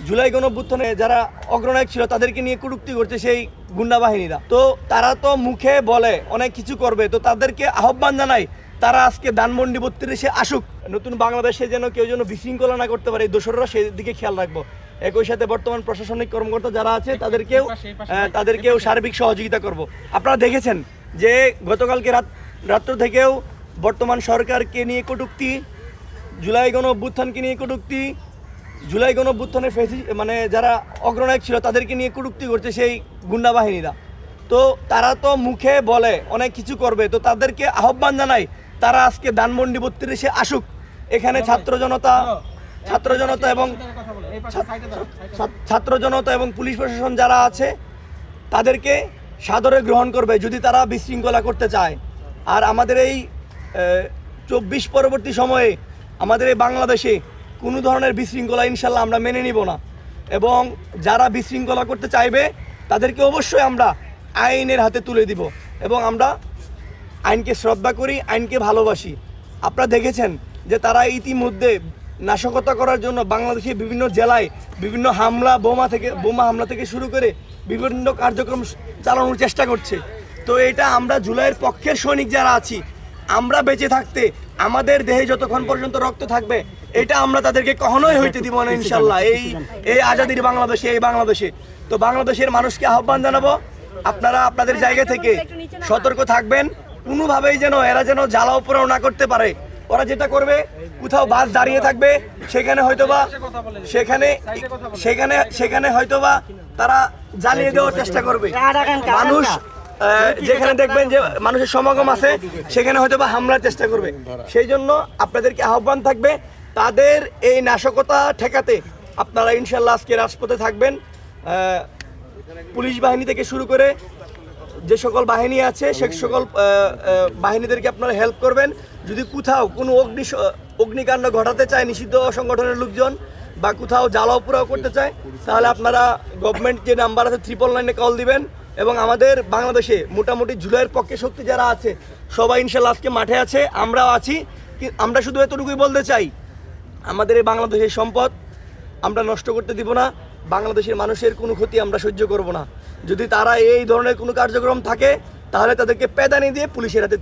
জুলাই গণঅভ্যুত্থানে যারা অগ্রনায়ক ছিল তাদেরকে নিয়ে কটূক্তি করছে সেই গুন্ডা বাহিনীরা। তো তারা তো মুখে বলে অনেক কিছু করবে, তো তাদেরকে আহ্বান জানাই তারা আজকে ধানমন্ডি 32-এ আসুক। নতুন বাংলাদেশে যেন কেউ যেন বিশৃঙ্খলা না করতে পারে, এই দোসররা সেদিকে খেয়াল রাখবো। একই সাথে বর্তমান প্রশাসনিক কর্মকর্তা যারা আছে তাদেরকেও সার্বিক সহযোগিতা করব। আপনারা দেখেছেন যে গতকালকে রাত্র থেকেও বর্তমান সরকারকে নিয়ে কটূক্তি, জুলাই গণঅভ্যুত্থানকে নিয়ে কটূক্তি, জুলাই গণঅভ্যুত্থানের মানে যারা অগ্রনায়ক ছিল তাদেরকে নিয়ে কটূক্তি করছে সেই গুন্ডা বাহিনীরা। তো তারা তো মুখে বলে অনেক কিছু করবে, তো তাদেরকে আহ্বান জানাই তারা আজকে ধানমন্ডি 32-এ আসুক। এখানে ছাত্র জনতা এবং পুলিশ প্রশাসন যারা আছে তাদেরকে সাদরে গ্রহণ করবে যদি তারা বিশৃঙ্খলা করতে চায়। আর আমাদের এই 24 পরবর্তী সময়ে আমাদের এই বাংলাদেশে কোনো ধরনের বিশৃঙ্খলা ইনশাল্লাহ আমরা মেনে নিব না, এবং যারা বিশৃঙ্খলা করতে চাইবে তাদেরকে অবশ্যই আমরা আইনের হাতে তুলে দিব, এবং আমরা আইনকে শ্রদ্ধা করি, আইনকে ভালোবাসি। আপনারা দেখেছেন যে তারা ইতিমধ্যে নাশকতা করার জন্য বাংলাদেশের বিভিন্ন জেলায় বিভিন্ন বোমা হামলা থেকে শুরু করে বিভিন্ন কার্যক্রম চালানোর চেষ্টা করছে। তো এটা আমরা জুলাইয়ের পক্ষের সৈনিক যারা আছি, আমরা বেঁচে থাকতে আমাদের দেহে যতক্ষণ পর্যন্ত রক্ত থাকবে এটা আমরা তাদেরকে কখনোই হইতে দিব না ইনশাল্লাহ। এই আজাদির বাংলাদেশে, এই বাংলাদেশে তো বাংলাদেশের মানুষকে আহ্বান জানাবো, আপনারা আপনাদের জায়গা থেকে সতর্ক থাকবেন। কোনোভাবেই যেন এরা জ্বালাও পোড়াও না করতে পারে। ওরা যেটা করবে, কোথাও বাস দাঁড়িয়ে থাকবে, সেখানে হয়তোবা তারা জ্বালিয়ে দেওয়ার চেষ্টা করবে। মানুষ যেখানে দেখবেন যে মানুষের সমাগম আছে সেখানে হয়তোবা হামলার চেষ্টা করবে। সেই জন্য আপনাদেরকে আহ্বান থাকবে তাদের এই নাশকতা ঠেকাতে আপনারা ইনশাল্লাহ আজকে রাজপথে থাকবেন। পুলিশ বাহিনী থেকে শুরু করে যে সকল বাহিনী আছে সে সকল বাহিনীদেরকে আপনারা হেল্প করবেন। যদি কোথাও কোনো অগ্নিকাণ্ড ঘটাতে চায় নিষিদ্ধ সংগঠনের লোকজন, বা কোথাও জ্বালাও পোড়াও করতে চায়, তাহলে আপনারা গভর্নমেন্ট যে নাম্বার আছে 999-এ কল দিবেন। এবং আমাদের বাংলাদেশে মোটামুটি জুলাইয়ের পক্ষে শক্তি যারা আছে সবাই ইনশাল্লাহ আজকে মাঠে আছে, আমরাও আছি। আমরা শুধু এতটুকুই বলতে চাই, আমাদের এই বাংলাদেশের সম্পদ আমরা নষ্ট করতে দিব না, বাংলাদেশের মানুষের কোনো ক্ষতি আমরা সহ্য করব না। যদি তারা এই ধরনের কোনো কার্যক্রম থাকে তাহলে তাদেরকে পেদানি দিয়ে পুলিশের হাতে